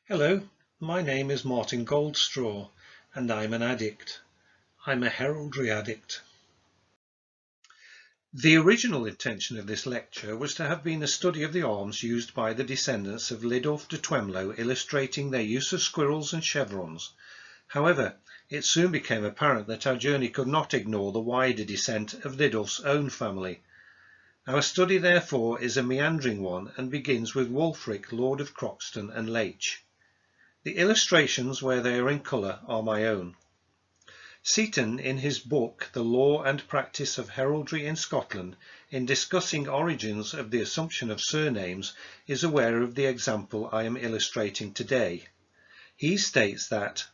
Hello, my name is Martin Goldstraw and I'm an addict. I'm a heraldry addict. The original intention of this lecture was to have been a study of the arms used by the descendants of Lidulph de Twemlow, illustrating their use of squirrels and chevrons. However, it soon became apparent that our journey could not ignore the wider descent of Lidulph's own family. Our study therefore is a meandering one and begins with Wulfric, Lord of Croxton and Lache. The illustrations, where they are in colour, are my own. Seaton, in his book The Law and Practice of Heraldry in Scotland, in discussing origins of the assumption of surnames, is aware of the example I am illustrating today. He states that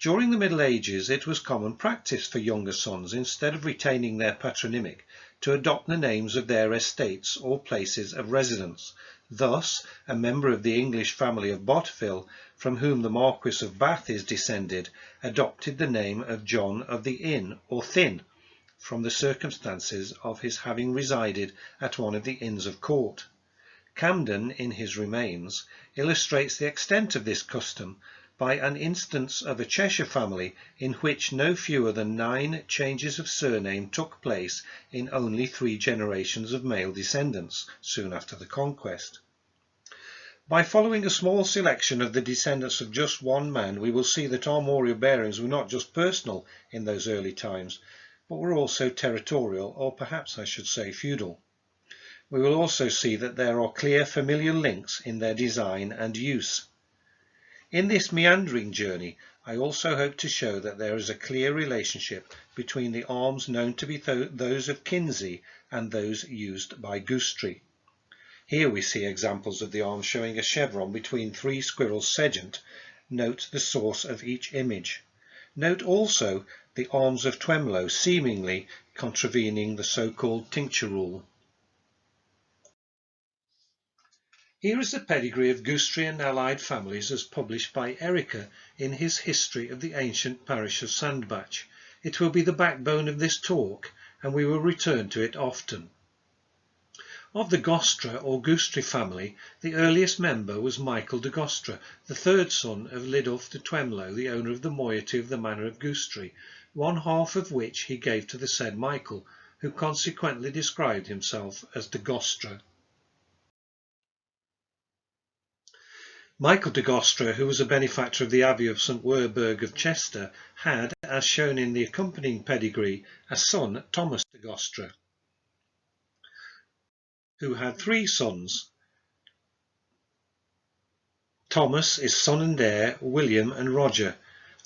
during the Middle Ages it was common practice for younger sons, instead of retaining their patronymic, to adopt the names of their estates or places of residence. Thus, a member of the English family of Botteville, from whom the Marquis of Bath is descended, adopted the name of John of the Inn, or Thin, from the circumstances of his having resided at one of the Inns of Court. Camden, in his Remains, illustrates the extent of this custom by an instance of a Cheshire family in which no fewer than 9 changes of surname took place in only 3 generations of male descendants, soon after the Conquest. By following a small selection of the descendants of just one man, we will see that armorial bearings were not just personal in those early times, but were also territorial, or perhaps I should say feudal. We will also see that there are clear familial links in their design and use. In this meandering journey, I also hope to show that there is a clear relationship between the arms known to be those of Kinsey and those used by Goostrey. Here we see examples of the arms showing a chevron between 3 squirrels segent. Note the source of each image. Note also the arms of Twemlow, seemingly contravening the so-called tincture rule. Here is the pedigree of Goostrey and allied families as published by Erica in his History of the Ancient Parish of Sandbach. It will be the backbone of this talk, and we will return to it often. Of the Gostre or Goostrey family, the earliest member was Michael de Gostre, the 3rd son of Lidulph de Twemlow, the owner of the moiety of the manor of Goostrey, one half of which he gave to the said Michael, who consequently described himself as de Gostre. Michael de Gostre, who was a benefactor of the Abbey of St Werburgh of Chester, had, as shown in the accompanying pedigree, a son, Thomas de Gostre, who had 3 sons. Thomas is son and heir, William and Roger.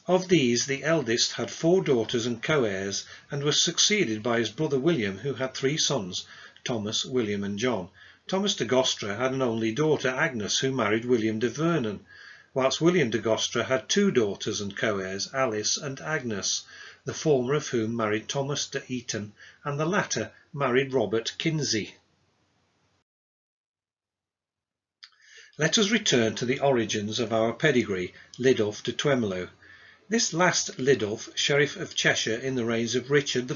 Of these, the eldest had 4 daughters and co-heirs, and was succeeded by his brother William, who had 3 sons, Thomas, William and John. Thomas de Gostre had an only daughter, Agnes, who married William de Vernon, whilst William de Gostre had 2 daughters and co-heirs, Alice and Agnes, the former of whom married Thomas de Eton, and the latter married Robert Kinsey. Let us return to the origins of our pedigree, Lidulph de Twemlow. This last Lidulph, Sheriff of Cheshire in the reigns of Richard I,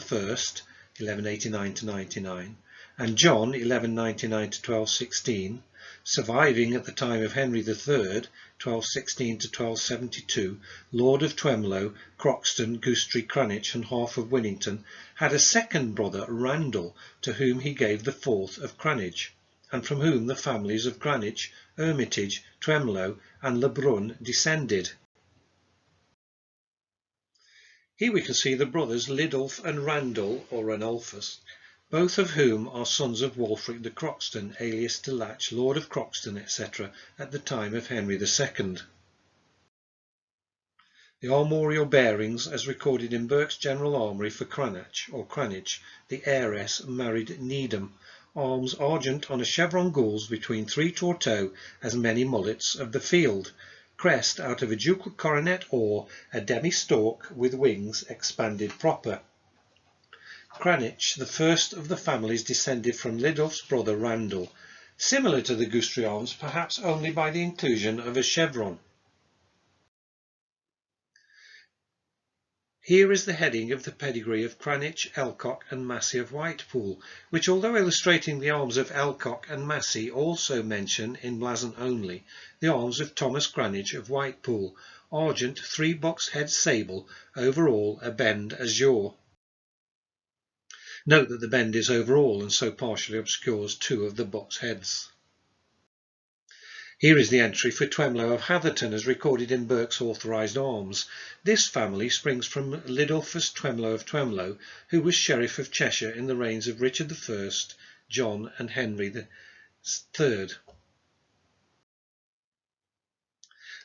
1189–99, and John, 1199–1216, surviving at the time of Henry III, 1216–1272, Lord of Twemlow, Croxton, Goostrey, Cranach and half of Winnington, had a second brother, Randall, to whom he gave the 4th of Cranach, and from whom the families of Cranach, Hermitage, Twemlow and Lebrun descended. Here we can see the brothers Lidulph and Randall, or Ranulphus, both of whom are sons of Wulfric de Croxton, alias de Lache, Lord of Croxton, etc., at the time of Henry II. The armorial bearings, as recorded in Burke's General Armoury for Cranach, or Cranach, the heiress married Needham. Arms argent on a chevron gules between 3 torteaux, as many mullets of the field. Crest out of a ducal coronet or a demi-stalk with wings expanded proper. Cranach, the first of the families descended from Lidulph's brother Randall, similar to the Goostrey arms, perhaps only by the inclusion of a chevron. Here is the heading of the pedigree of Cranich, Elcock and Massey of Whitepool, which, although illustrating the arms of Elcock and Massey, also mention, in blazon only, the arms of Thomas Cranich of Whitepool, argent 3 bucks head sable, over all a bend azure. Note that the bend is over all and so partially obscures 2 of the bucks heads. Here is the entry for Twemlow of Hatherton as recorded in Burke's authorised arms. This family springs from Lidulph Twemlow of Twemlow, who was Sheriff of Cheshire in the reigns of Richard I, John and Henry III.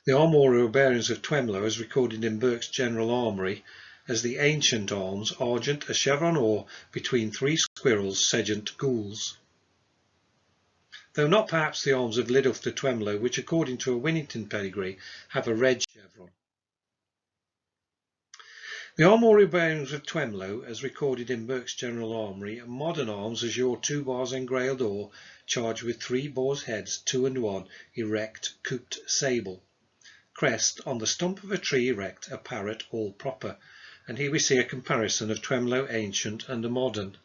The armorial bearings of Twemlow as recorded in Burke's General Armoury as the ancient arms, argent, a chevron or between 3 squirrels, segent gules. Though not perhaps the arms of Lidulph de Twemlow, which according to a Winnington pedigree have a red chevron. The armorial bearings of Twemlow, as recorded in Burke's General Armoury, modern arms azure 2 bars engrailed or, charged with 3 boars' heads, 2 and 1, erect, cooped sable. Crest, on the stump of a tree erect, a parrot, all proper. And here we see a comparison of Twemlow ancient and a modern.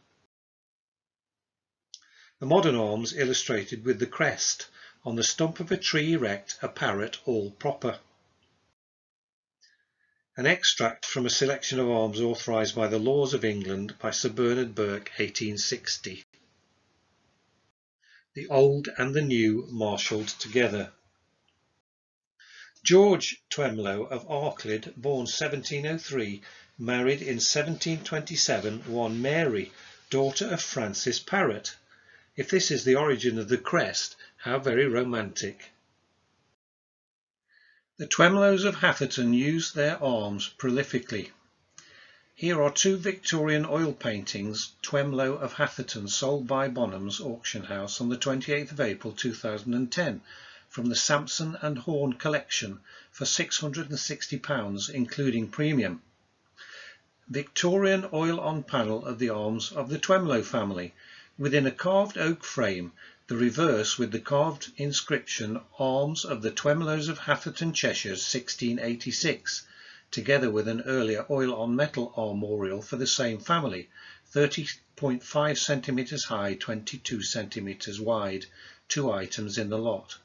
The modern arms illustrated with the crest, on the stump of a tree erect, a parrot, all proper. An extract from a selection of arms authorised by the Laws of England by Sir Bernard Burke, 1860. The old and the new marshalled together. George Twemlow of Arklid, born 1703, married in 1727 one Mary, daughter of Francis Parrot. If this is the origin of the crest, how very romantic. The Twemlows of Hatherton used their arms prolifically. Here are 2 Victorian oil paintings, Twemlow of Hatherton, sold by Bonham's auction house on the 28th of April 2010, from the Sampson and Horn collection for £660, including premium. Victorian oil on panel of the arms of the Twemlow family, within a carved oak frame, the reverse with the carved inscription Arms of the Twemlows of Hatherton, Cheshire, 1686, together with an earlier oil on metal armorial for the same family, 30.5 centimetres high, 22 centimetres wide, 2 items in the lot.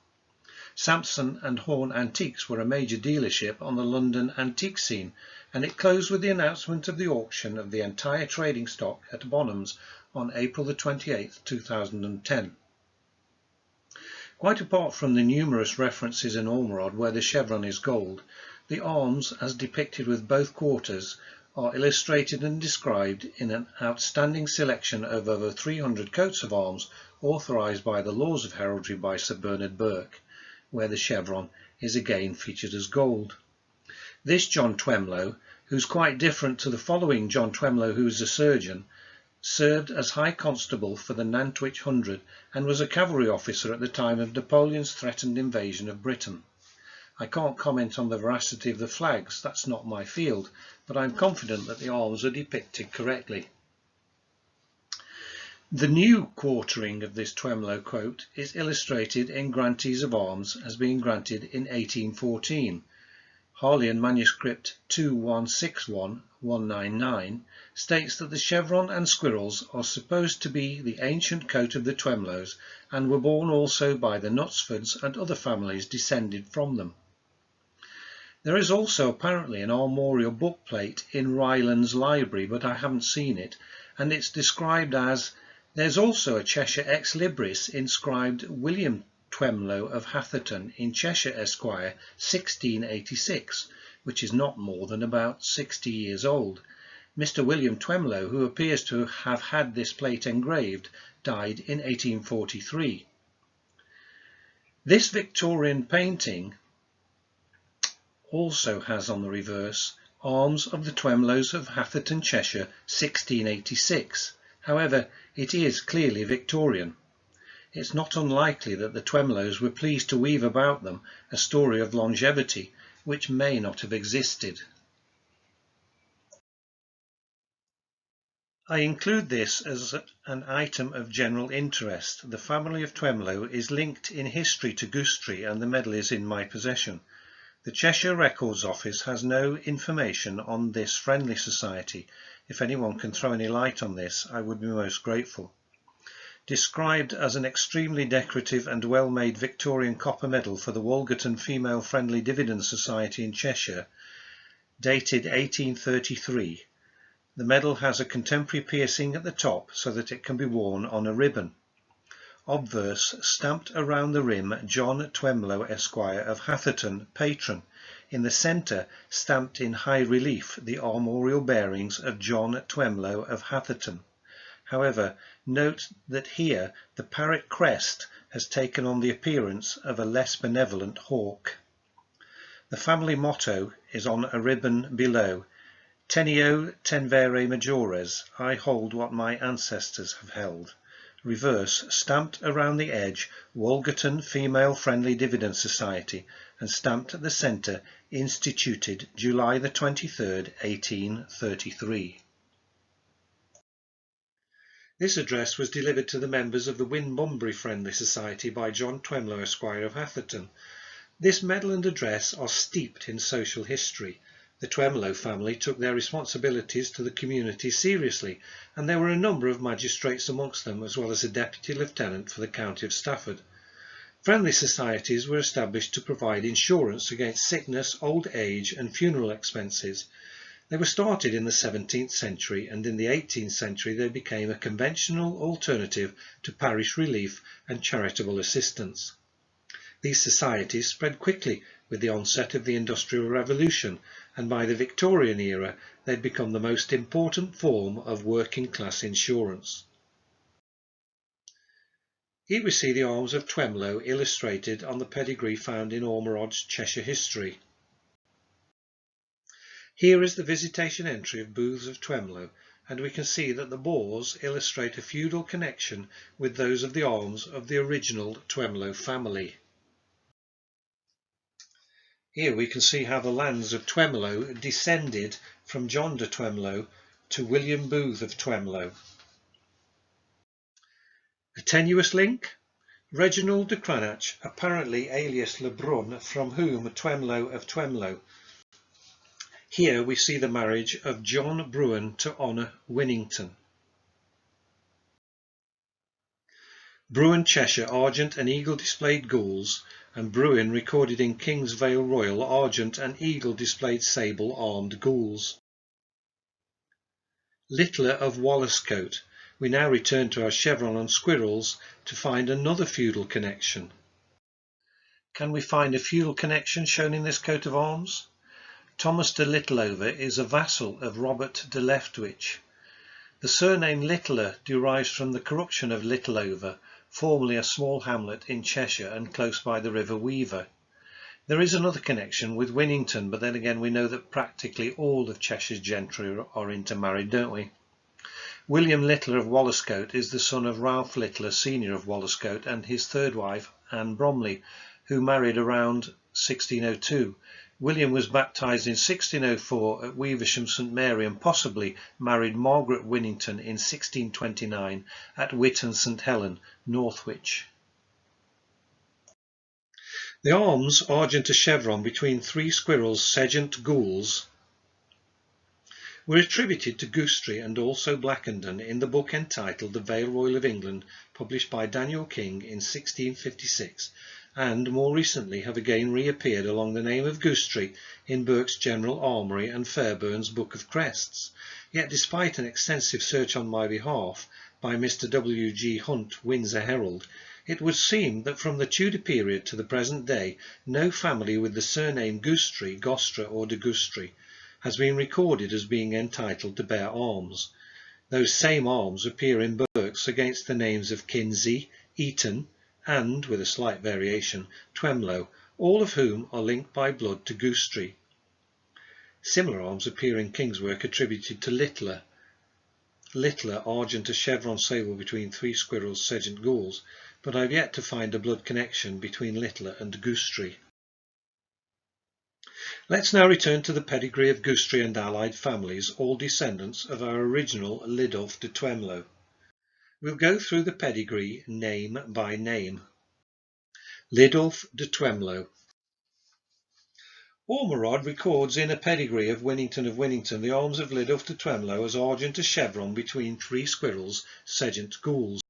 Sampson and Horn Antiques were a major dealership on the London antique scene, and it closed with the announcement of the auction of the entire trading stock at Bonham's on April the 28th, 2010. Quite apart from the numerous references in Ormerod where the chevron is gold, the arms, as depicted with both quarters, are illustrated and described in an outstanding selection of over 300 coats of arms authorised by the Laws of Heraldry by Sir Bernard Burke, where the chevron is again featured as gold. This John Twemlow, who's quite different to the following John Twemlow, who is a surgeon, served as High Constable for the Nantwich 100 and was a cavalry officer at the time of Napoleon's threatened invasion of Britain. I can't comment on the veracity of the flags, that's not my field, but I'm confident that the arms are depicted correctly. The new quartering of this Twemlow quote is illustrated in Grantees of Arms as being granted in 1814. Harleian manuscript 2161-199 states that the chevron and squirrels are supposed to be the ancient coat of the Twemlows and were borne also by the Knutsfords and other families descended from them. There is also apparently an armorial bookplate in Ryland's library, but I haven't seen it, and it's described as "There's also a Cheshire ex libris inscribed William Twemlow of Hatherton in Cheshire Esquire 1686, which is not more than about 60 years old. Mr. William Twemlow, who appears to have had this plate engraved, died in 1843. This Victorian painting also has on the reverse Arms of the Twemlows of Hatherton, Cheshire 1686. However, it is clearly Victorian. It's not unlikely that the Twemlows were pleased to weave about them a story of longevity which may not have existed. I include this as an item of general interest. The family of Twemlow is linked in history to Goostrey and the medal is in my possession. The Cheshire Records Office has no information on this friendly society. If anyone can throw any light on this, I would be most grateful. Described as an extremely decorative and well-made Victorian copper medal for the Walgerton Female Friendly Dividend Society in Cheshire, dated 1833. The medal has a contemporary piercing at the top so that it can be worn on a ribbon. Obverse, stamped around the rim, John Twemlow, Esquire of Hatherton, patron. In the centre, stamped in high relief, the armorial bearings of John Twemlow of Hatherton. However, note that here the parrot crest has taken on the appearance of a less benevolent hawk. The family motto is on a ribbon below, Teneo tenvere majores, I hold what my ancestors have held. Reverse, stamped around the edge, Walgerton Female Friendly Dividend Society, and stamped at the centre, instituted July the 23rd, 1833. This address was delivered to the members of the Winbumbury Friendly Society by John Twemlow, Esquire of Hatherton. This medal and address are steeped in social history. The Twemlow family took their responsibilities to the community seriously, and there were a number of magistrates amongst them, as well as a deputy lieutenant for the county of Stafford. Friendly societies were established to provide insurance against sickness, old age and funeral expenses. They were started in the 17th century, and in the 18th century they became a conventional alternative to parish relief and charitable assistance. These societies spread quickly with the onset of the Industrial Revolution, and by the Victorian era they had become the most important form of working class insurance. Here we see the arms of Twemlow illustrated on the pedigree found in Ormerod's Cheshire History. Here is the visitation entry of Booths of Twemlow, and we can see that the boars illustrate a feudal connection with those of the arms of the original Twemlow family. Here we can see how the lands of Twemlow descended from John de Twemlow to William Booth of Twemlow. A tenuous link? Reginald de Cranach, apparently alias Le Brun, from whom Twemlow of Twemlow. Here we see the marriage of John Bruin to Honor Winnington. Bruin Cheshire argent and eagle displayed gules, and Bruin recorded in King's Vale Royal argent and eagle displayed sable armed gules. Littler of Walliscote. We now return to our chevron on squirrels to find another feudal connection. Can we find a feudal connection shown in this coat of arms? Thomas de Littleover is a vassal of Robert de Leftwich. The surname Littler derives from the corruption of Littleover, formerly a small hamlet in Cheshire and close by the River Weaver. There is another connection with Winnington, but then again we know that practically all of Cheshire's gentry are intermarried, don't we? William Littler of Walliscote is the son of Ralph Littler, senior of Walliscote, and his third wife, Anne Bromley, who married around 1602. William was baptised in 1604 at Weaversham St Mary and possibly married Margaret Winnington in 1629 at Witton St Helen, Northwich. The arms, argent a chevron between three squirrels, sedgent gules, were attributed to Goostrey and also Blackenden in the book entitled The Vale Royal of England, published by Daniel King in 1656, and more recently have again reappeared along the name of Goostrey in Burke's General Armoury and Fairbairn's Book of Crests. Yet despite an extensive search on my behalf by Mr. W. G. Hunt, Windsor Herald, it would seem that from the Tudor period to the present day no family with the surname Goostrey, Gostre or de Goostrey has been recorded as being entitled to bear arms. Those same arms appear in Burke's against the names of Kinsey, Eaton, and, with a slight variation, Twemlow, all of whom are linked by blood to Goostrey. Similar arms appear in King's work attributed to Littler. Littler, argent a chevron sable between three squirrels, sedgent gules, but I have yet to find a blood connection between Littler and Goostrey. Let's now return to the pedigree of Goostrey and allied families, all descendants of our original Lidulph de Twemlow. We'll go through the pedigree name by name. Lidulph de Twemlow. Ormerod records in a pedigree of Winnington the arms of Lidulph de Twemlow as argent a chevron between 3 squirrels, sedent gules.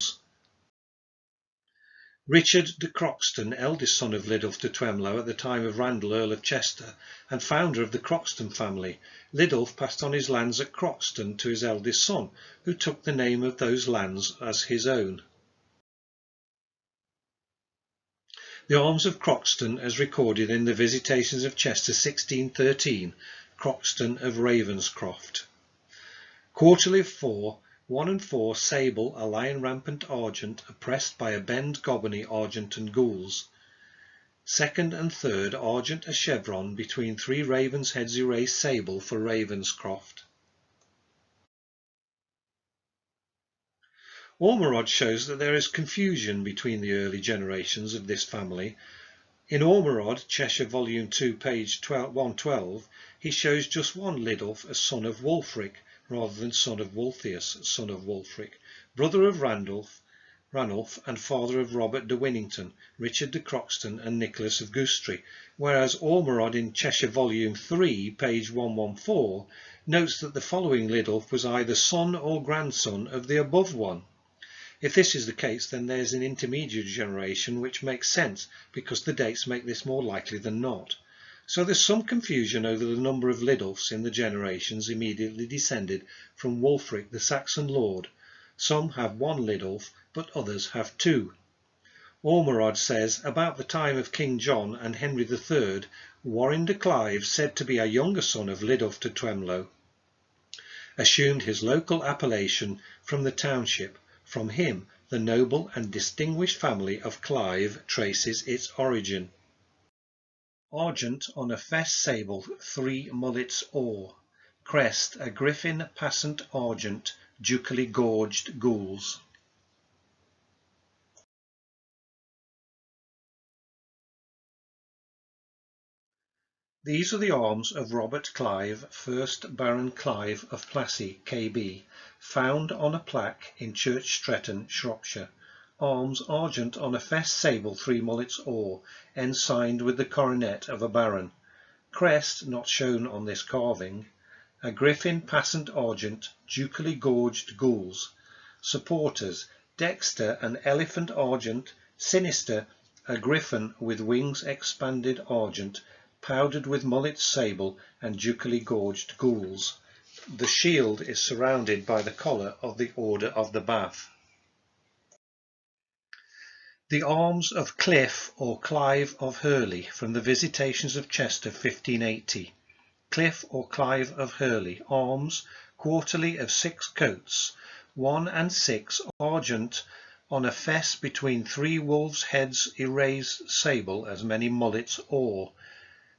Richard de Croxton, eldest son of Lidulph de Twemlow at the time of Randall, Earl of Chester, and founder of the Croxton family, Lidulph passed on his lands at Croxton to his eldest son, who took the name of those lands as his own. The arms of Croxton, as recorded in the Visitations of Chester 1613, Croxton of Ravenscroft. Quarterly of 4, 1 and 4 sable, a lion rampant argent, oppressed by a bend gobony argent and gules. 2nd and 3rd argent a chevron between 3 ravens' heads erased sable for Ravenscroft. Ormerod shows that there is confusion between the early generations of this family. In Ormerod, Cheshire Volume 2, page 112, he shows just one Lidulph as son of Wulfric, rather than son of Wulfius, son of Wulfric, brother of Ranulph, and father of Robert de Winnington, Richard de Croxton, and Nicholas of Goostrey, whereas Ormerod in Cheshire Volume 3, page 114, notes that the following Lidulph was either son or grandson of the above one. If this is the case, then there's an intermediate generation, which makes sense because the dates make this more likely than not. So there's some confusion over the number of Lidulphs in the generations immediately descended from Wulfric, the Saxon lord. Some have 1 Lidulph, but others have 2. Ormerod says, about the time of King John and Henry III, Warren de Clive, said to be a younger son of Lidulph de Twemlow, assumed his local appellation from the township. From him, the noble and distinguished family of Clive traces its origin. Argent on a fess sable, 3 mullets or. Crest, a griffin passant argent, ducally gorged gules. These are the arms of Robert Clive, 1st Baron Clive of Plassey, KB, found on a plaque in Church Stretton, Shropshire. Arms argent on a fess sable, 3 mullets or, ensigned with the coronet of a baron. Crest not shown on this carving. A griffin passant argent, ducally gorged gules. Supporters, dexter an elephant argent, sinister a griffin with wings expanded argent, powdered with mullets sable and ducally gorged gules. The shield is surrounded by the collar of the Order of the Bath. The arms of Cliff or Clive of Hurley from the Visitations of Chester 1580. Cliff or Clive of Hurley. Arms, quarterly of 6 coats, 1 and 6 argent on a fess between 3 wolves' heads erased sable as many mullets or.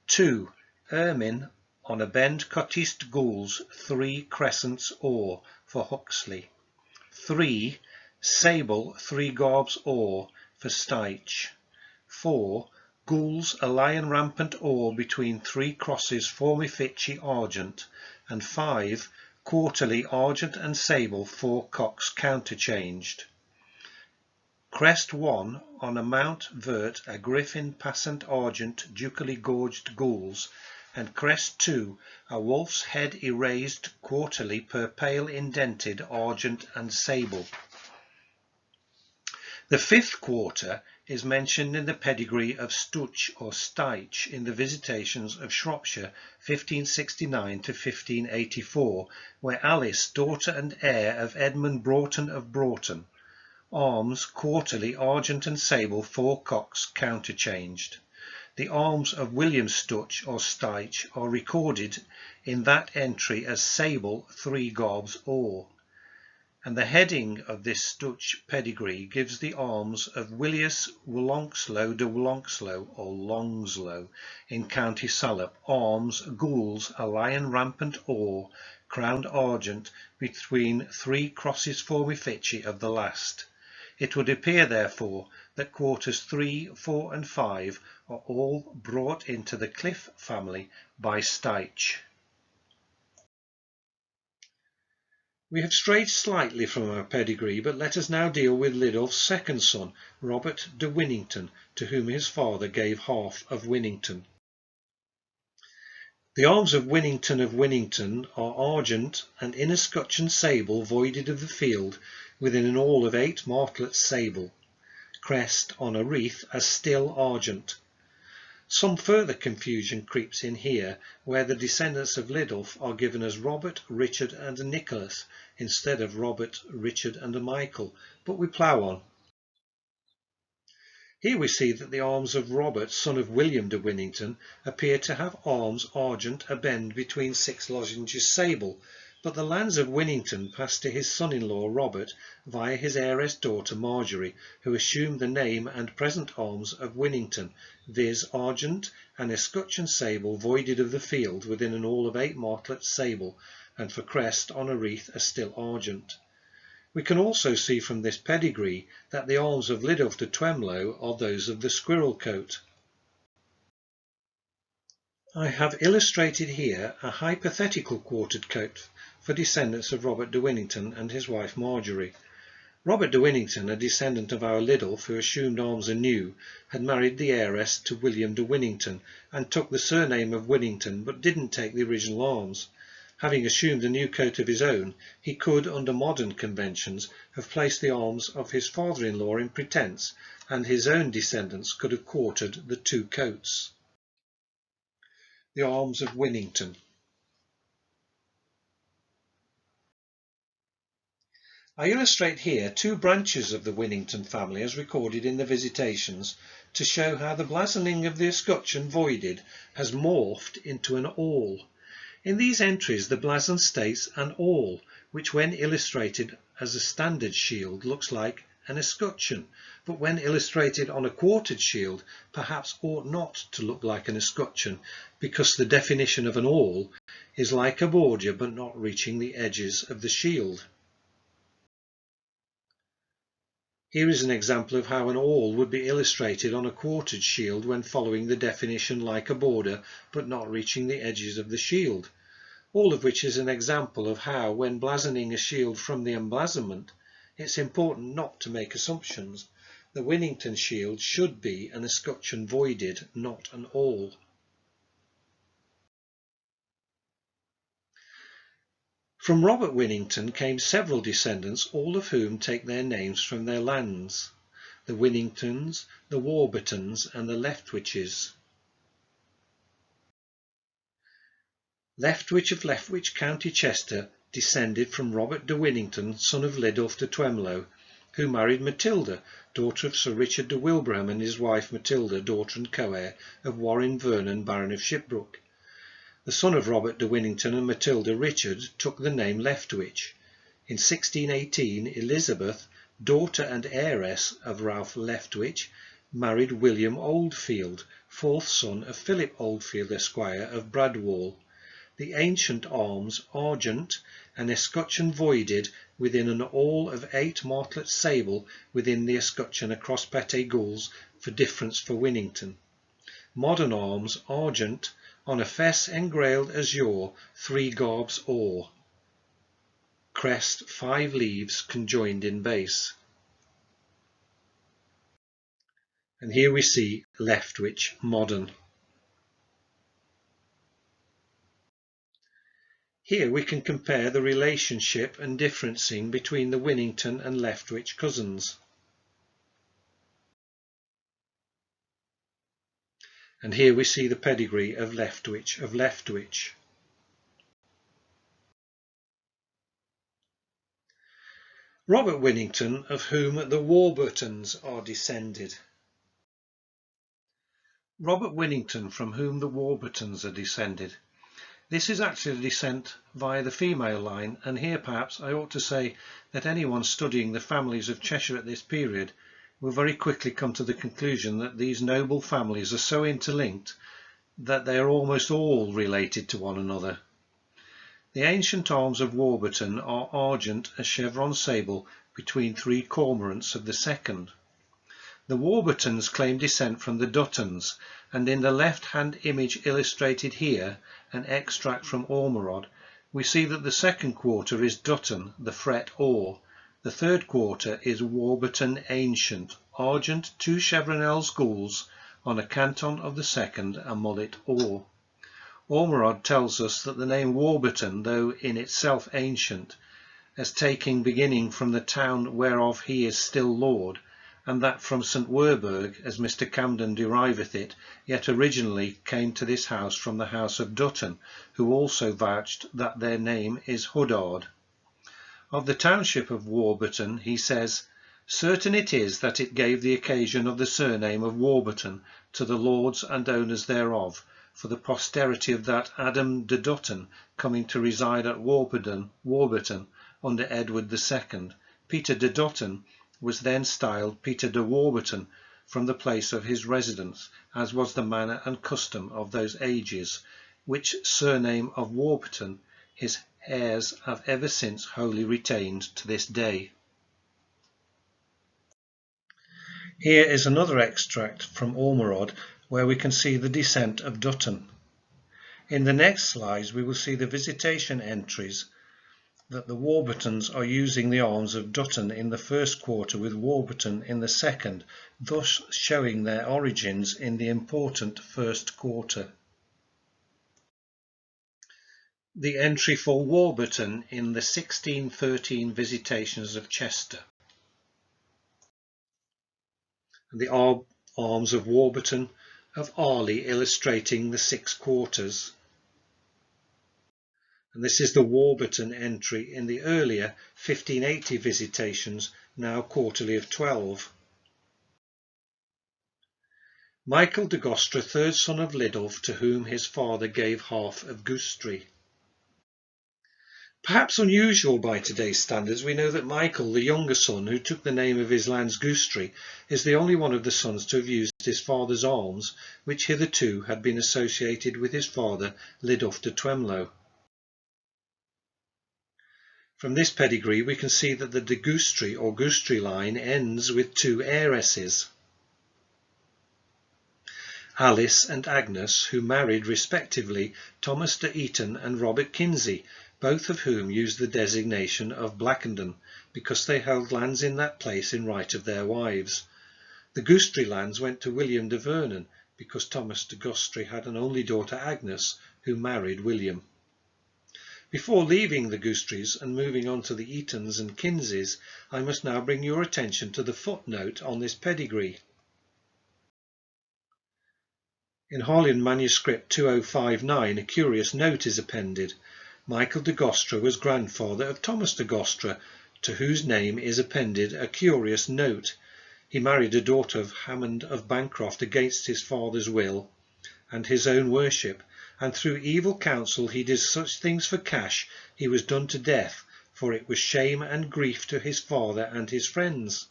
2. Ermine on a bend cottiste gules, 3 crescents or, for Huxley. 3. Sable, 3 garbs or, for Styche. 4. Gules, a lion rampant or between 3 crosses formifici argent. And 5. Quarterly argent and sable, 4 cocks counterchanged. Crest 1 on a mount vert, a griffin passant argent, ducally gorged gules, and crest 2, a wolf's head erased quarterly per pale indented argent and sable. The 5th quarter is mentioned in the pedigree of Stuch or Styche in the Visitations of Shropshire 1569 to 1584, where Alice, daughter and heir of Edmund Broughton of Broughton. Arms, quarterly argent and sable, 4 cocks counterchanged. The arms of William Stuch or Styche are recorded in that entry as sable, 3 garbs or. And the heading of this Stuch pedigree gives the arms of Willius Longslow de Longslow or Longslow in County Salop. Arms, gules, a lion rampant or, crowned argent between 3 crosses formifici of the last. It would appear, therefore, that quarters 3, 4 and 5 are all brought into the Cliff family by Styche. We have strayed slightly from our pedigree, but let us now deal with Lidulph's second son, Robert de Winnington, to whom his father gave half of Winnington. The arms of Winnington are argent and in a scutcheon sable voided of the field within an awl of 8 martlets sable, crest on a wreath as still argent. Some further confusion creeps in here, where the descendants of Lidulph are given as Robert, Richard and Nicholas instead of Robert, Richard and Michael, but we plough on. Here we see that the arms of Robert, son of William de Winnington, appear to have arms argent a bend between 6 lozenges sable, but the lands of Winnington passed to his son-in-law Robert via his heiress daughter Marjorie, who assumed the name and present arms of Winnington, viz. Argent and escutcheon sable voided of the field within an awl of 8 martlets sable, and for crest on a wreath a still argent. We can also see from this pedigree that the arms of Lidulph de Twemlow are those of the squirrel coat. I have illustrated here a hypothetical quartered coat for descendants of Robert de Winnington and his wife Marjorie. Robert de Winnington, a descendant of our Lidulph who assumed arms anew, had married the heiress to William de Winnington and took the surname of Winnington but didn't take the original arms. Having assumed a new coat of his own, he could, under modern conventions, have placed the arms of his father-in-law in pretence, and his own descendants could have quartered the 2 coats. The arms of Winnington. I illustrate here 2 branches of the Winnington family as recorded in the Visitations to show how the blasoning of the escutcheon voided has morphed into an awl. In these entries the blazon states an awl, which when illustrated as a standard shield looks like an escutcheon, but when illustrated on a quartered shield perhaps ought not to look like an escutcheon, because the definition of an awl is like a border but not reaching the edges of the shield. Here is an example of how an awl would be illustrated on a quartered shield when following the definition like a border but not reaching the edges of the shield. All of which is an example of how, when blasoning a shield from the emblazonment, it's important not to make assumptions. The Winnington shield should be an escutcheon voided, not an awl. From Robert Winnington came several descendants, all of whom take their names from their lands: the Winningtons, the Warburtons and the Leftwiches. Leftwich of Leftwich, County Chester, descended from Robert de Winnington, son of Lidulph de Twemlow, who married Matilda, daughter of Sir Richard de Wilbraham, and his wife Matilda, daughter and co-heir of Warren Vernon, Baron of Shipbrook. The son of Robert de Winnington and Matilda, Richard, took the name Leftwich. In 1618, Elizabeth, daughter and heiress of Ralph Leftwich, married William Oldfield, 4th son of Philip Oldfield, Esquire, of Bradwall. The ancient arms argent, an escutcheon voided within an awl of 8 martlets sable within the escutcheon across pete gules for difference for Winnington. Modern arms argent on a fess engrailed azure 3 garbs or. Crest 5 leaves conjoined in base. And here we see Leftwich modern. Here we can compare the relationship and differencing between the Winnington and Leftwich cousins. And here we see the pedigree of Leftwich of Leftwich. Robert Winnington, of whom the Warburtons are descended. Robert Winnington, from whom the Warburtons are descended. This is actually a descent via the female line, and here perhaps I ought to say that anyone studying the families of Cheshire at this period will very quickly come to the conclusion that these noble families are so interlinked that they are almost all related to one another. The ancient arms of Warburton are argent, a chevron sable between 3 cormorants of the second. The Warburtons claim descent from the Duttons, and in the left-hand image illustrated here, an extract from Ormerod, we see that the second quarter is Dutton, the fret or. The third quarter is Warburton ancient, argent 2 chevronels gules on a canton of the second, a mullet or. Ormerod tells us that the name Warburton, though in itself ancient, as taking beginning from the town whereof he is still lord, and that from St. Werburg, as Mr. Camden deriveth it, yet originally came to this house from the house of Dutton, who also vouched that their name is Huddard. Of the township of Warburton he says, "Certain it is that it gave the occasion of the surname of Warburton to the lords and owners thereof, for the posterity of that Adam de Dutton coming to reside at Warburton under Edward II, Peter de Dutton was then styled Peter de Warburton from the place of his residence, as was the manner and custom of those ages, which surname of Warburton his heirs have ever since wholly retained to this day." Here is another extract from Ormerod where we can see the descent of Dutton. In the next slides we will see the visitation entries that the Warburtons are using the arms of Dutton in the first quarter with Warburton in the second, thus showing their origins in the important first quarter. The entry for Warburton in the 1613 visitations of Chester. The arms of Warburton of Arley illustrating the 6 quarters. And this is the Warburton entry in the earlier 1580 visitations, now quarterly of 12. Michael de Gostre, third son of Lidulph, to whom his father gave half of Gustry. Perhaps unusual by today's standards, we know that Michael, the younger son, who took the name of his lands Gustry, is the only one of the sons to have used his father's arms, which hitherto had been associated with his father, Lidulph de Twemlow. From this pedigree we can see that the de Gustry or Gustry line ends with 2 heiresses, Alice and Agnes, who married respectively Thomas de Eton and Robert Kinsey, both of whom used the designation of Blackenden, because they held lands in that place in right of their wives. The Gustry lands went to William de Vernon, because Thomas de Gustry had an only daughter Agnes, who married William. Before leaving the Gustrys and moving on to the Etons and Kinseys, I must now bring your attention to the footnote on this pedigree. In Harleian manuscript 2059 a curious note is appended. Michael de Gostre was grandfather of Thomas de Gostre, to whose name is appended a curious note. He married a daughter of Hammond of Bancroft against his father's will and his own worship, and through evil counsel he did such things for cash he was done to death, for it was shame and grief to his father and his friends.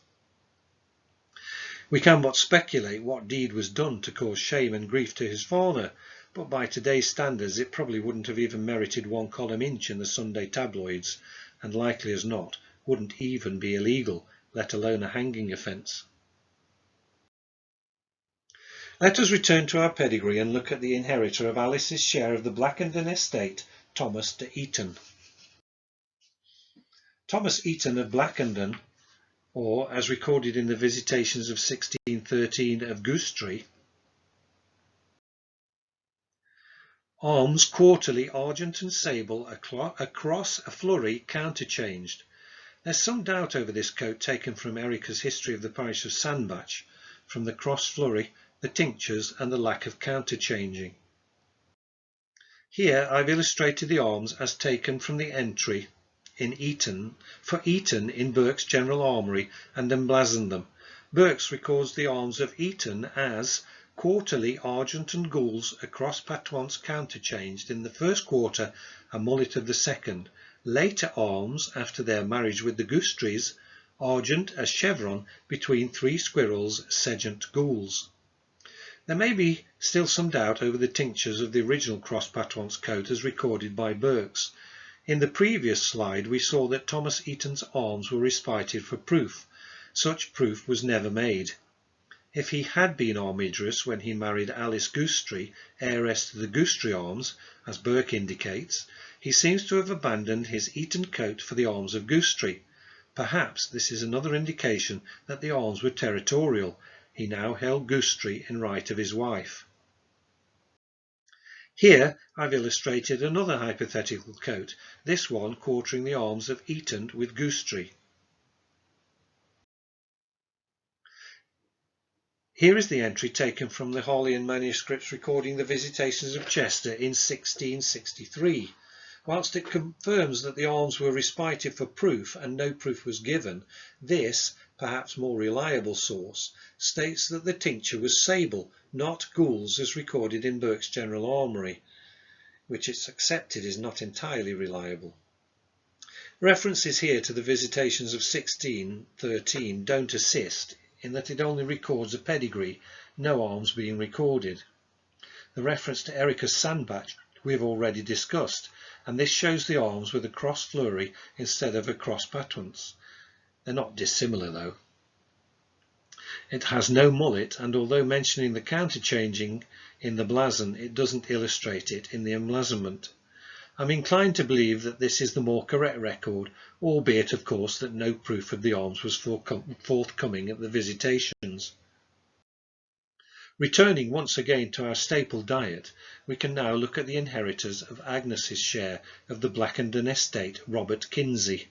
We can but speculate what deed was done to cause shame and grief to his father, but by today's standards it probably wouldn't have even merited 1 column inch in the Sunday tabloids, and likely as not wouldn't even be illegal, let alone a hanging offence. Let us return to our pedigree and look at the inheritor of Alice's share of the Blackenden estate, Thomas de Eton. Thomas Eton of Blackenden, or as recorded in the visitations of 1613 of Gustry, arms quarterly argent and sable, across a flurry counterchanged. There's some doubt over this coat taken from Erica's history of the parish of Sandbach, from the cross flurry, the tinctures and the lack of counterchanging. Here I've illustrated the arms as taken from the entry in Eton, for Eton in Burke's General Armoury, and emblazoned them. Burke's records the arms of Eton as quarterly argent and gules across patois counterchanged in the first quarter, a mullet of the second. Later arms, after their marriage with the Gustrys, argent as chevron between 3 squirrels, segent gules. There may be still some doubt over the tinctures of the original cross patois coat as recorded by Burke's. In the previous slide we saw that Thomas Eton's arms were respited for proof. Such proof was never made. If he had been armigerous when he married Alice Gustry, heiress to the Gustry arms, as Burke indicates, he seems to have abandoned his Eton coat for the arms of Gustry. Perhaps this is another indication that the arms were territorial. He now held Gustry in right of his wife. Here I've illustrated another hypothetical coat, this one quartering the arms of Eton with gooseberry. Here is the entry taken from the Harleian manuscripts recording the visitations of Chester in 1663. Whilst it confirms that the arms were respited for proof and no proof was given, this, perhaps more reliable source, states that the tincture was sable, not gules as recorded in Burke's General Armoury, which it's accepted is not entirely reliable. References here to the visitations of 1613 don't assist, in that it only records a pedigree, no arms being recorded. The reference to Ericus Sandbach we have already discussed, and this shows the arms with a cross fleury instead of a cross patwance. They're not dissimilar though. It has no mullet, and although mentioning the counterchanging in the blazon, it doesn't illustrate it in the emblazonment. I'm inclined to believe that this is the more correct record, albeit of course that no proof of the arms was forthcoming at the visitations. Returning once again to our staple diet, we can now look at the inheritors of Agnes's share of the Blackenden estate, Robert Kinsey.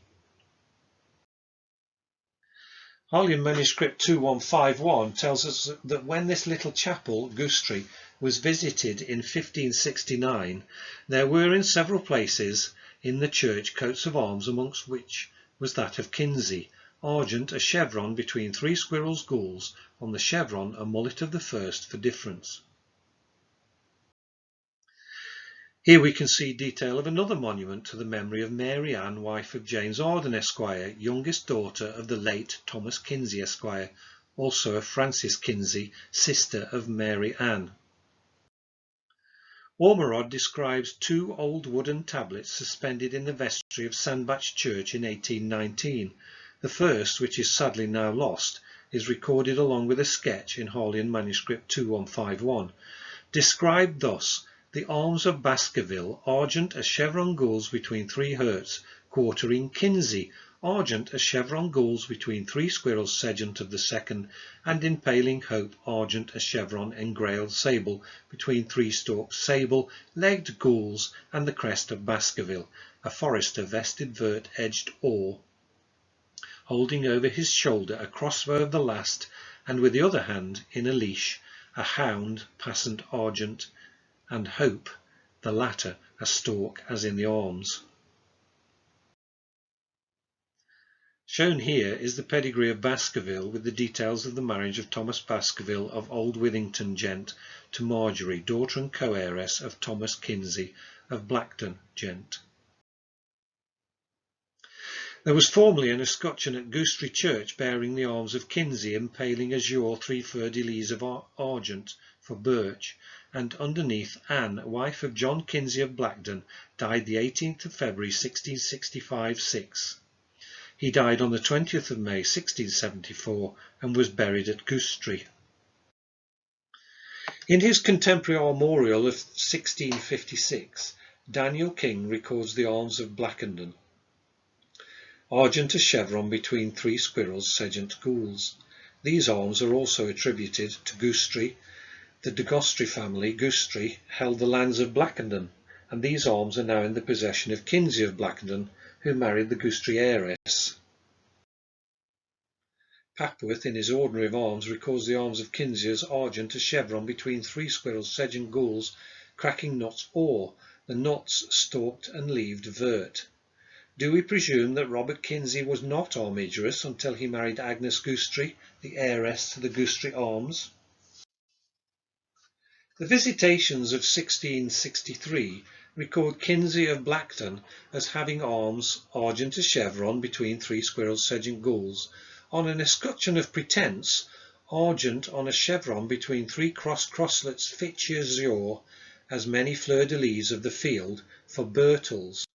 Harleian manuscript 2151 tells us that when this little chapel, Gooseberry, was visited in 1569, there were in several places in the church coats of arms, amongst which was that of Kinsey, argent a chevron between 3 squirrels' gules, on the chevron a mullet of the first for difference. Here we can see detail of another monument to the memory of Mary Ann, wife of James Arden, Esquire, youngest daughter of the late Thomas Kinsey, Esquire, also of Frances Kinsey, sister of Mary Ann. Ormerod describes 2 old wooden tablets suspended in the vestry of Sandbach Church in 1819. The first, which is sadly now lost, is recorded along with a sketch in Harleian manuscript 2151, described thus: the arms of Baskerville, argent as chevron gules between 3 hurts, quartering Kinsey, argent as chevron gules between 3 squirrels sedgent of the second, and impaling Hope, argent as chevron engrailed sable between 3 stalks sable, legged gules, and the crest of Baskerville, a forester vested vert edged or, holding over his shoulder a crossbow of the last, and with the other hand in a leash a hound passant argent, and Hope, the latter, a stalk as in the arms. Shown here is the pedigree of Baskerville with the details of the marriage of Thomas Baskerville of Old Withington gent to Marjorie, daughter and co-heiress of Thomas Kinsey of Blackton gent. There was formerly an escutcheon at Gooseberry Church bearing the arms of Kinsey, impaling azure 3 fleurs-de-lis of argent for birch, and underneath Anne, wife of John Kinsey of Blackden, died the 18th of February 1665-6. He died on the 20th of May 1674 and was buried at Gooseberry. In his contemporary armorial of 1656, Daniel King records the arms of Blackenden. Argent a chevron between 3 squirrels sedgent gules. These arms are also attributed to Gooseberry. The de Gostre family, Gooseberry, held the lands of Blackenden, and these arms are now in the possession of Kinsey of Blackenden, who married the Gooseberry heiress. Papworth, in his Ordinary of Arms, records the arms of Kinsey as argent a chevron between 3 squirrels sedgent gules, cracking knots or, the knots stalked and leaved vert. Do we presume that Robert Kinsey was not armigerous until he married Agnes Gooseberry, the heiress to the Gooseberry arms? The visitations of 1663 record Kinsey of Blackton as having arms argent a chevron between 3 squirrels sedgent gules, on an escutcheon of pretence, argent on a chevron between 3 crosslets fitch azure, as many fleurs-de-lis of the field for Birtles.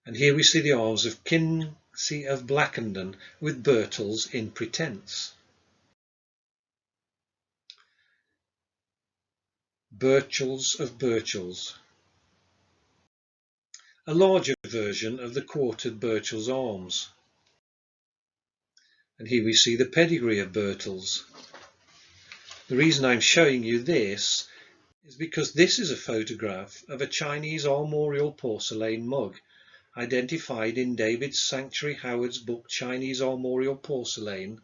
And here we see the arms of Kinsey of Blackenden with Birtles in pretence. Birchals of Birchals. A larger version of the quartered Birchals arms. And here we see the pedigree of Birtles. The reason I'm showing you this is because this is a photograph of a Chinese armorial porcelain mug, identified in David Sanctuary Howard's book Chinese Armorial Porcelain,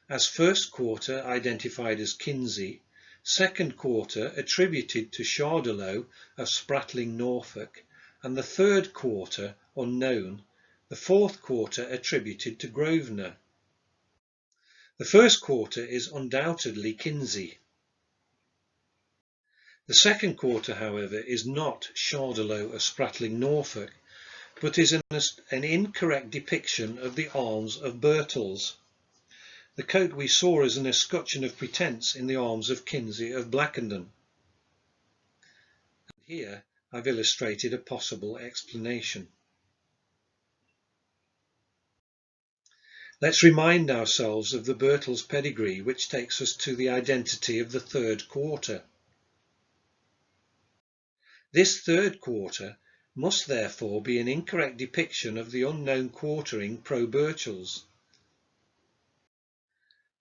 as first quarter identified as Kinsey, second quarter attributed to Chardelot of Spratling, Norfolk, and the third quarter unknown, the fourth quarter attributed to Grosvenor. The first quarter is undoubtedly Kinsey. The second quarter, however, is not Chardelot of Spratling, Norfolk, but is an incorrect depiction of the arms of Birtles, the coat we saw as an escutcheon of pretence in the arms of Kinsey of Blackenden. And here I've illustrated a possible explanation. Let's remind ourselves of the Birtles pedigree, which takes us to the identity of the third quarter. This third quarter must therefore be an incorrect depiction of the unknown quartering pro Birtles.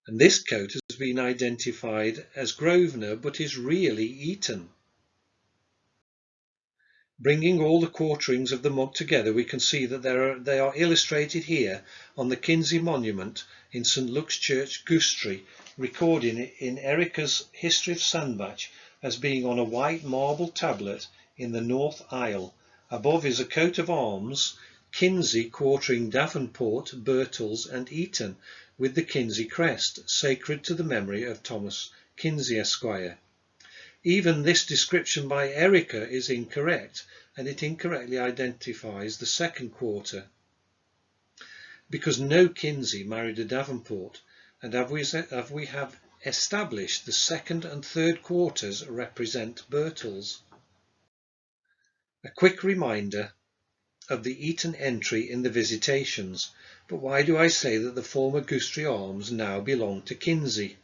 And this coat has been identified as Grosvenor but is really Eton. Bringing all the quarterings of the mug together, we can see that they are illustrated here on the Kinsey monument in St Luke's Church, Goustry, recording it in Erica's History of Sandbach as being on a white marble tablet in the north aisle. Above is a coat of arms, Kinsey quartering Davenport, Birtles and Eton, with the Kinsey crest, sacred to the memory of Thomas Kinsey, Esquire. Even this description by Erica is incorrect, and it incorrectly identifies the second quarter, because no Kinsey married a Davenport, and we have established the second and third quarters represent Birtles. A quick reminder of the Eton entry in the Visitations, but why do I say that the former Goustry arms now belong to Kinsey?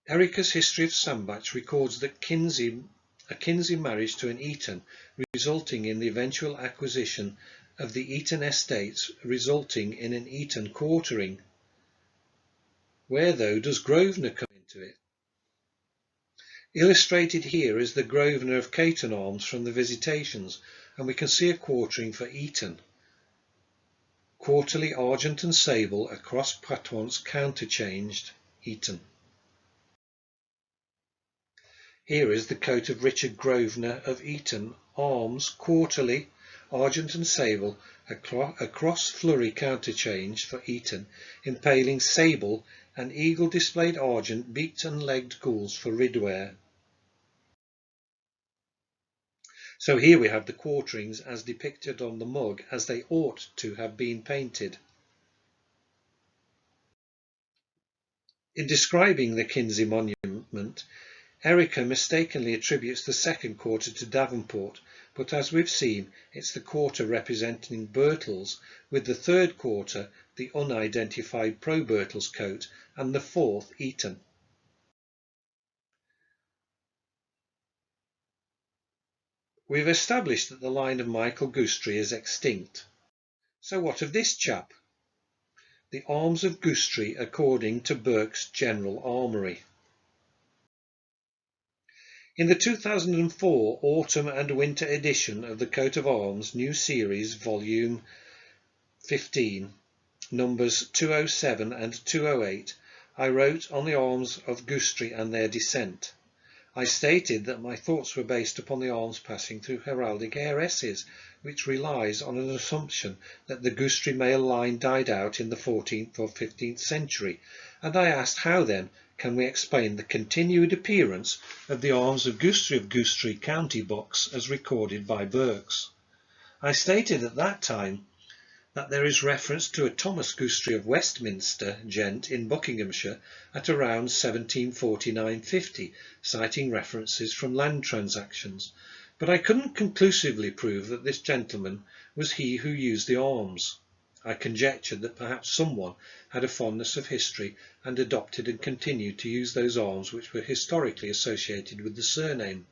Erica's History of Sandbach records that a Kinsey marriage to an Eton, resulting in the eventual acquisition of the Eton estates, resulting in an Eton quartering. Where, though, does Grosvenor come into it? Illustrated here is the Grosvenor of Caton arms from the Visitations, and we can see a quartering for Eton. Quarterly argent and sable across pattwants counterchanged Eton. Here is the coat of Richard Grosvenor of Eton, arms quarterly argent and sable across flurry counterchanged for Eton, impaling sable and eagle displayed argent beaked and legged gules for Ridware. So here we have the quarterings as depicted on the mug as they ought to have been painted. In describing the Kinsey monument, Erica mistakenly attributes the second quarter to Davenport, but as we've seen, it's the quarter representing Birtles, with the third quarter the unidentified pro-Birtles coat, and the fourth Eton. We've established that the line of Michael Goustry is extinct. So what of this chap? The arms of Goustry according to Burke's General Armoury. In the 2004 Autumn and Winter edition of the Coat of Arms New Series, Volume 15, numbers 207 and 208, I wrote on the arms of Goustry and their descent. I stated that my thoughts were based upon the arms passing through heraldic heiresses, which relies on an assumption that the Goustry male line died out in the 14th or 15th century, and I asked how then can we explain the continued appearance of the arms of Goustry county books as recorded by Burkes. I stated at that time that there is reference to a Thomas Goustry of Westminster, gent, in Buckinghamshire at around 1749-50, citing references from land transactions, but I couldn't conclusively prove that this gentleman was he who used the arms. I conjectured that perhaps someone had a fondness of history and adopted and continued to use those arms which were historically associated with the surname.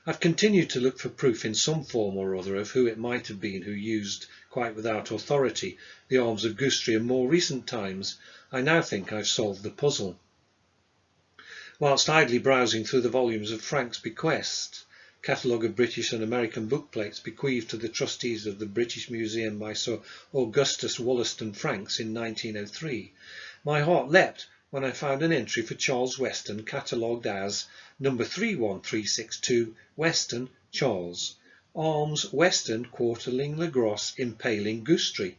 I've continued to look for proof in some form or other of who it might have been who used, quite without authority, the arms of Goustry in more recent times. I now think I've solved the puzzle. Whilst idly browsing through the volumes of Frank's Bequests, catalogue of British and American bookplates bequeathed to the trustees of the British Museum by Sir Augustus Wollaston Franks in 1903, my heart leapt when I found an entry for Charles Weston catalogued as number 31362 Weston, Charles. Arms Weston, quarterling Le Gros, impaling Goosetree.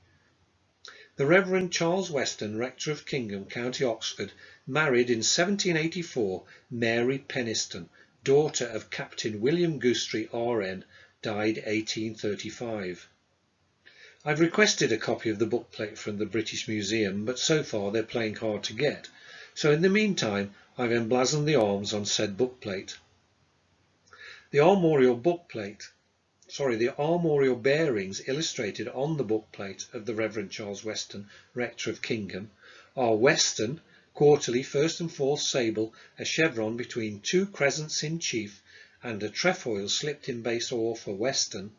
The Reverend Charles Weston, Rector of Kingham, County Oxford, married in 1784 Mary Peniston, daughter of Captain William Goosetree, R.N., died 1835. I've requested a copy of the bookplate from the British Museum, but so far they're playing hard to get, so in the meantime I've emblazoned the arms on said bookplate. The armorial bearings illustrated on the bookplate of the Reverend Charles Weston, Rector of Kingham, are Weston, quarterly, first and fourth sable, a chevron between two crescents in chief, and a trefoil slipped in base or for Weston,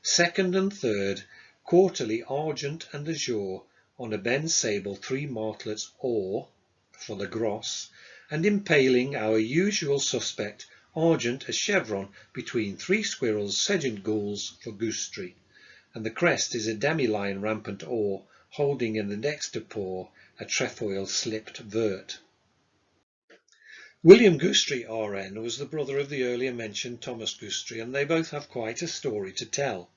second and third, quarterly, argent and azure, on a bend sable, three martlets or for the Gros, and impaling our usual suspect, argent, a chevron between three squirrels, sedge and gules for Goosetree, and the crest is a demi-line rampant or, holding in the dexter paw a trefoil slipped vert. William Goosetree, R.N., was the brother of the earlier mentioned Thomas Goosetree, and they both have quite a story to tell.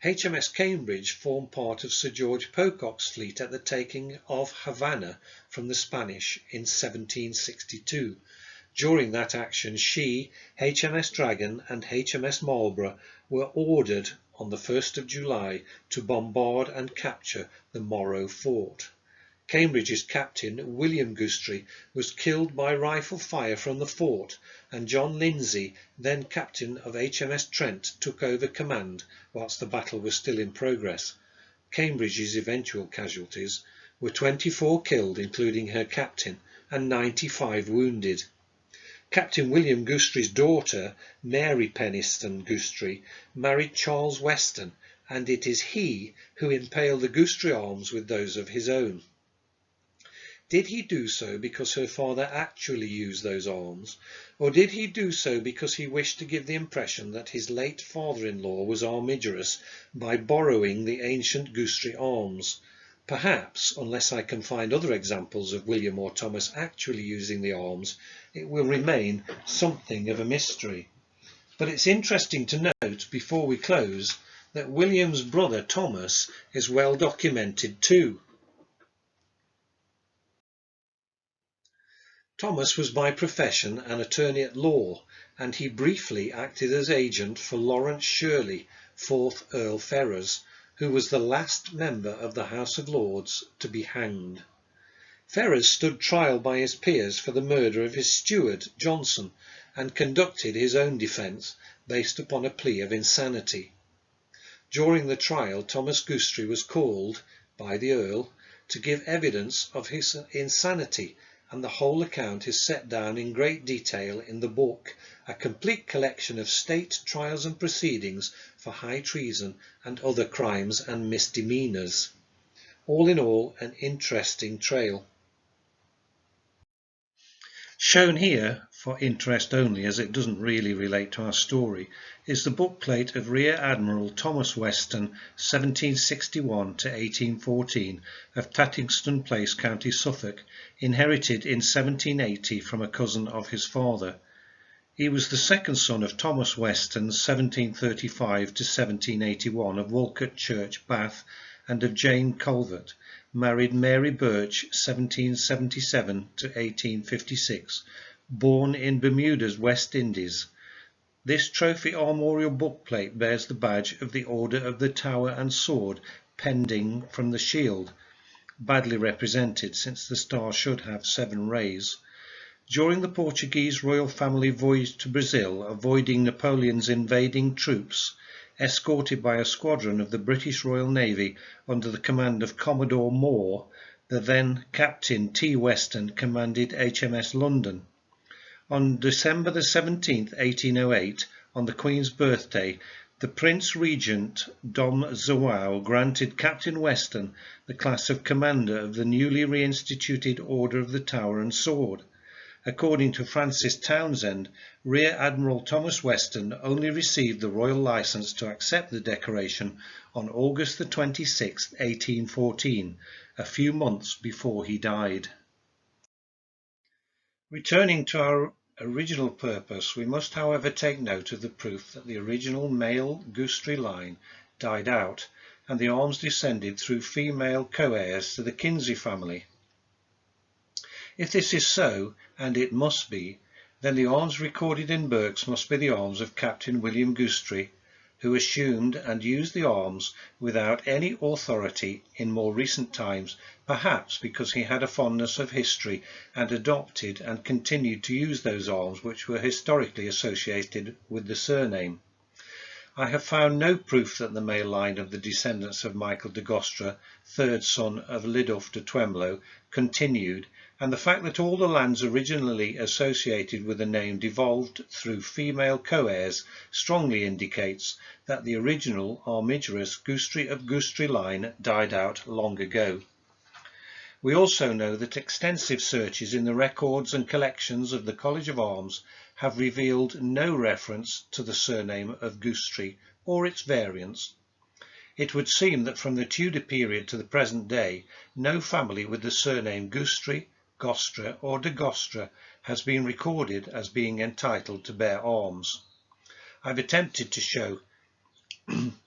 HMS Cambridge formed part of Sir George Pocock's fleet at the taking of Havana from the Spanish in 1762. During that action she, HMS Dragon and HMS Marlborough were ordered on the 1st of July to bombard and capture the Morro Fort. Cambridge's captain, William Goosetree, was killed by rifle fire from the fort, and John Lindsay, then captain of HMS Trent, took over command whilst the battle was still in progress. Cambridge's eventual casualties were 24 killed, including her captain, and 95 wounded. Captain William Goosetree's daughter, Mary Peniston Goosetree, married Charles Weston, and it is he who impaled the Goosetree arms with those of his own. Did he do so because her father actually used those arms, or did he do so because he wished to give the impression that his late father-in-law was armigerous by borrowing the ancient Goosetree arms? Perhaps, unless I can find other examples of William or Thomas actually using the arms, it will remain something of a mystery. But it's interesting to note, before we close, that William's brother Thomas is well documented too. Thomas was by profession an attorney at law, and he briefly acted as agent for Lawrence Shirley, 4th Earl Ferrers, who was the last member of the House of Lords to be hanged. Ferrers stood trial by his peers for the murder of his steward, Johnson, and conducted his own defence based upon a plea of insanity. During the trial, Thomas Goosetree was called by the Earl to give evidence of his insanity, and the whole account is set down in great detail in the book, a complete collection of state trials and proceedings for high treason and other crimes and misdemeanours. All in all, an interesting trail. Shown here, for interest only as it doesn't really relate to our story, is the bookplate of Rear Admiral Thomas Weston, 1761 to 1814, of Tattingston Place, County Suffolk, inherited in 1780 from a cousin of his father. He was the second son of Thomas Weston, 1735 to 1781, of Wolcott Church, Bath, and of Jane Culvert, married Mary Birch, 1777 to 1856, born in Bermuda's West Indies. This trophy armorial bookplate bears the badge of the Order of the Tower and Sword pending from the shield, badly represented since the star should have 7 rays. During the Portuguese royal family voyage to Brazil, avoiding Napoleon's invading troops, escorted by a squadron of the British Royal Navy under the command of Commodore Moore, the then Captain T. Weston commanded HMS London. On December the 17th, 1808, on the Queen's birthday, the Prince Regent Dom Zawau granted Captain Weston the class of Commander of the newly reinstituted Order of the Tower and Sword. According to Francis Townsend, Rear Admiral Thomas Weston only received the royal licence to accept the decoration on August the 26th, 1814, a few months before he died. Returning to our original purpose, we must however take note of the proof that the original male gooseberry line died out and the arms descended through female co-heirs to the Kinsey family. If this is so, and it must be, then the arms recorded in Berks must be the arms of Captain William Gooseberry, who assumed and used the arms without any authority in more recent times, perhaps because he had a fondness of history and adopted and continued to use those arms which were historically associated with the surname. I have found no proof that the male line of the descendants of Michael de Gostre, third son of Lidulph de Twemlow, continued, and the fact that all the lands originally associated with the name devolved through female co-heirs strongly indicates that the original armigerous Gooseberry of Gooseberry line died out long ago. We also know that extensive searches in the records and collections of the College of Arms have revealed no reference to the surname of Gooseberry or its variants. It would seem that from the Tudor period to the present day, no family with the surname Gooseberry, Gostre or de Gostre has been recorded as being entitled to bear arms. I've attempted to show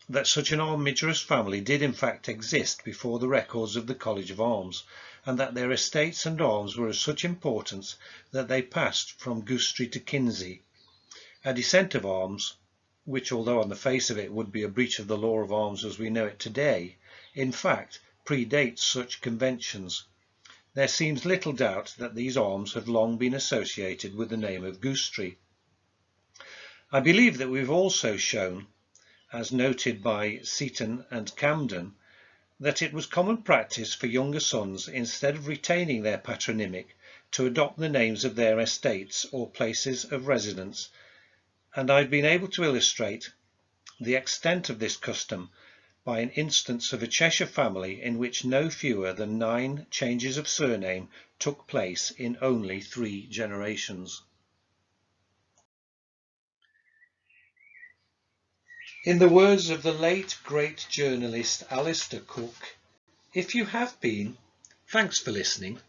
that such an armigerous family did in fact exist before the records of the College of Arms, and that their estates and arms were of such importance that they passed from Gooseberry to Kinsey. A descent of arms, which although on the face of it would be a breach of the law of arms as we know it today, in fact predates such conventions. There seems little doubt that these arms have long been associated with the name of Gooseberry. I believe that we've also shown, as noted by Seaton and Camden, that it was common practice for younger sons, instead of retaining their patronymic, to adopt the names of their estates or places of residence, and I've been able to illustrate the extent of this custom by an instance of a Cheshire family in which no fewer than 9 changes of surname took place in only 3 generations. In the words of the late great journalist Alistair Cook, if you have been, thanks for listening.